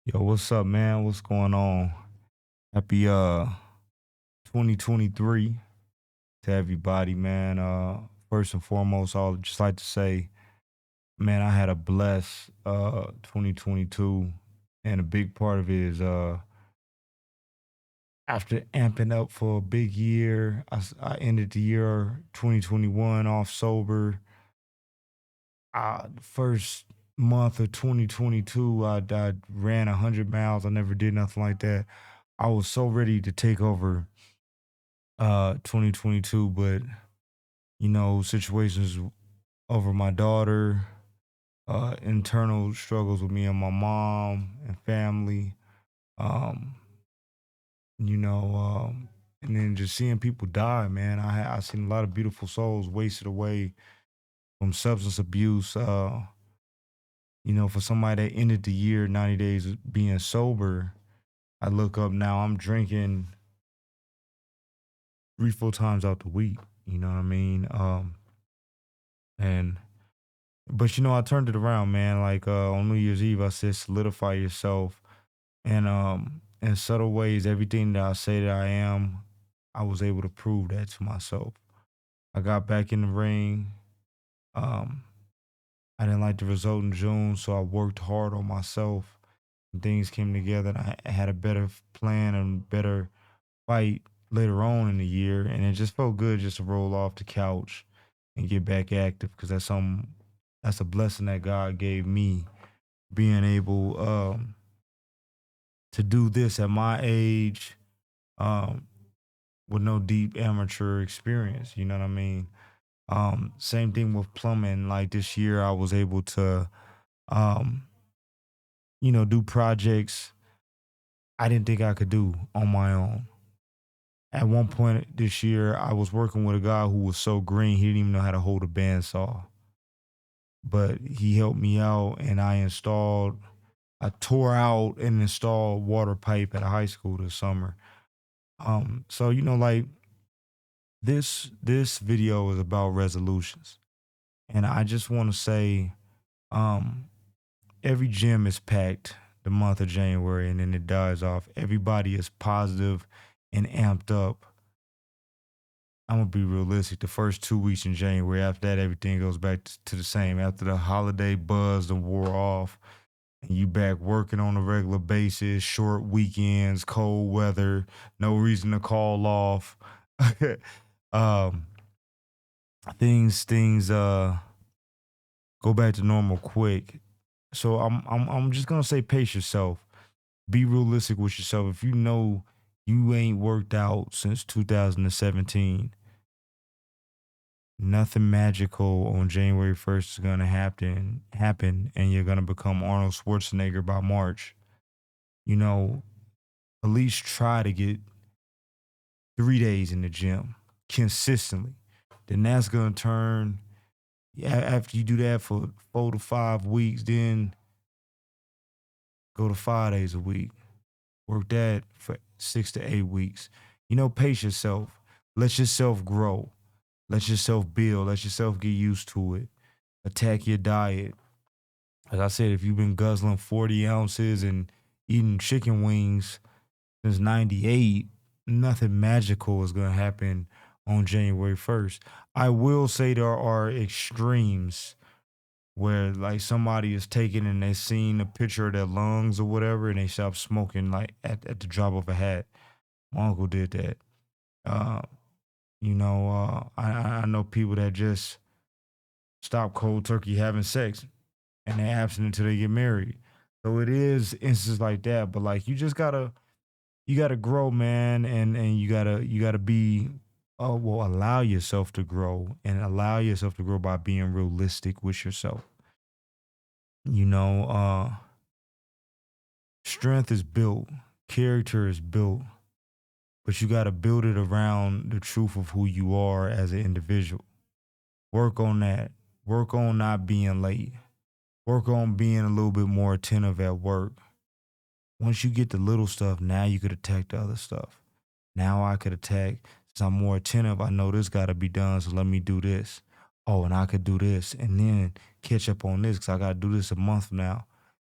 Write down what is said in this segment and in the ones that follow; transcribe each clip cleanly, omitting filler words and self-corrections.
Yo, what's up, man? What's going on? Happy 2023 to everybody, man. First and foremost, I'll just like to say, man, I had a blessed 2022, and a big part of it is after amping up for a big year, I ended the year 2021 off sober. The first month of 2022, I ran 100 miles. I never did nothing like that. I was so ready to take over 2022, but situations over my daughter, internal struggles with me and my mom and family, um, you know, and then just seeing people die, man. I seen a lot of beautiful souls wasted away from substance abuse. For somebody that ended the year 90 days of being sober, I look up now, I'm drinking 3, 4 times out the week. You know what I mean? And But I turned it around, man. Like on New Year's Eve, I said solidify yourself. And in subtle ways, everything that I say that I am, I was able to prove that to myself. I got back in the ring. Um, I didn't like the result in June, so I worked hard on myself. And things came together and I had a better plan and better fight later on in the year. And it just felt good just to roll off the couch and get back active because that's a blessing that God gave me, being able to do this at my age, um, with no deep amateur experience. You know what I mean? Same thing with plumbing. Like this year, I was able to, um, do projects I didn't think I could do on my own. At one point this year, I was working with a guy who was so green, he didn't even know how to hold a bandsaw. But he helped me out, and I tore out and installed water pipe at a high school this summer. So like this video is about resolutions, and I just want to say, um, every gym is packed the month of January, and then it dies off. Everybody is positive and amped up. I'm gonna be realistic. The first 2 weeks in January, after that, everything goes back to the same. After the holiday buzz and wore off, and you back working on a regular basis, short weekends, cold weather, no reason to call off. um, things go back to normal quick. So I'm just gonna say pace yourself. Be realistic with yourself. If you know you ain't worked out since 2017, nothing magical on January 1st is gonna happen and you're gonna become Arnold Schwarzenegger by March. You know, at least try to get 3 days in the gym consistently. Then that's gonna turn, after you do that for 4 to 5 weeks, then go to 5 days a week. Work that for 6 to 8 weeks. Pace yourself. Let yourself grow. Let yourself build. Let yourself get used to it. Attack your diet. Like I said, if you've been guzzling 40 ounces and eating chicken wings since 98, nothing magical is going to happen on January 1st. I will say there are extremes where like somebody is taking and they seen a picture of their lungs or whatever and they stop smoking like at the drop of a hat. My uncle did that. Uh, I know people that just stop cold turkey having sex and they're abstinent until they get married. So it is instances like that, but like you gotta grow, man, and you gotta be allow yourself to grow and allow yourself to grow by being realistic with yourself. You know, strength is built, character is built, but you gotta build it around the truth of who you are as an individual. Work on that. Work on not being late. Work on being a little bit more attentive at work. Once you get the little stuff, now you could attack the other stuff. Now I could attack, since I'm more attentive, I know this got to be done, so let me do this. Oh, and I could do this and then catch up on this because I got to do this a month from now.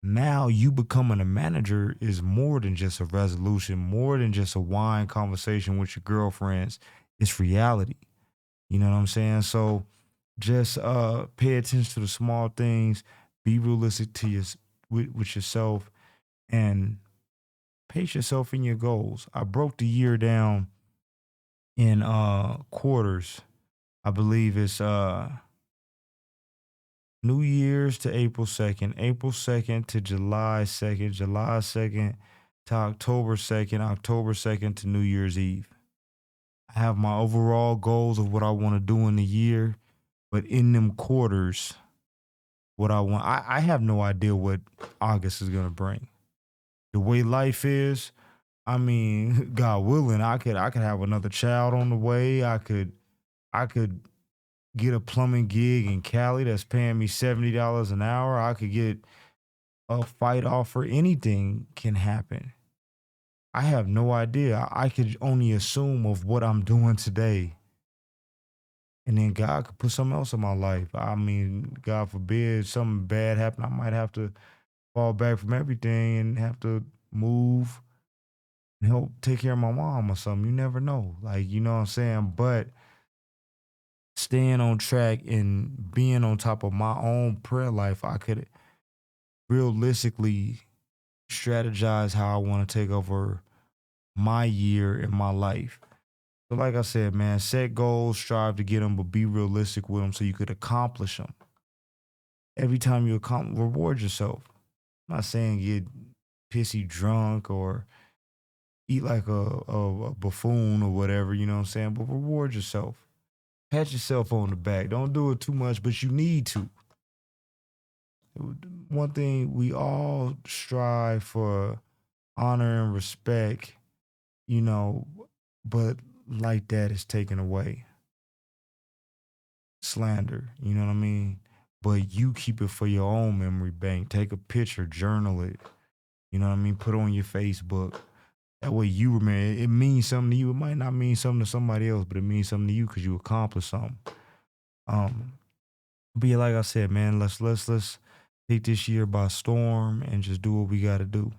Now you becoming a manager is more than just a resolution, more than just a wine conversation with your girlfriends. It's reality. You know what I'm saying? So just pay attention to the small things, be realistic to your with yourself, and pace yourself in your goals. I broke the year down in quarters. I believe it's New Year's to April 2nd, April 2nd to July 2nd, July 2nd to October 2nd, October 2nd to New Year's Eve. I have my overall goals of what I want to do in the year, but in them quarters, what I want, I have no idea what August is gonna bring. The way life is, I mean, God willing, I could have another child on the way. I could get a plumbing gig in Cali that's paying me $70 an hour. I could get a fight offer. Anything can happen. I have no idea. I could only assume of what I'm doing today. And then God could put something else in my life. I mean, God forbid something bad happen. I might have to fall back from everything and have to move and help take care of my mom or something. You never know. Like, you know what I'm saying? But staying on track and being on top of my own prayer life, I could realistically strategize how I want to take over my year in my life. So, like I said, man, set goals, strive to get them, but be realistic with them so you could accomplish them. Every time you accomplish, reward yourself. I'm not saying get pissy drunk or eat like a buffoon or whatever, you know what I'm saying? But reward yourself. Pat yourself on the back. Don't do it too much, but you need to. One thing we all strive for honor and respect, you know, but like that is taken away. Slander, you know what I mean? But you keep it for your own memory bank. Take a picture, journal it, you know what I mean? Put it on your Facebook. That way you remember it means something to you. It might not mean something to somebody else, but it means something to you because you accomplished something. Um, but yeah, like I said, man, let's take this year by storm and just do what we gotta do.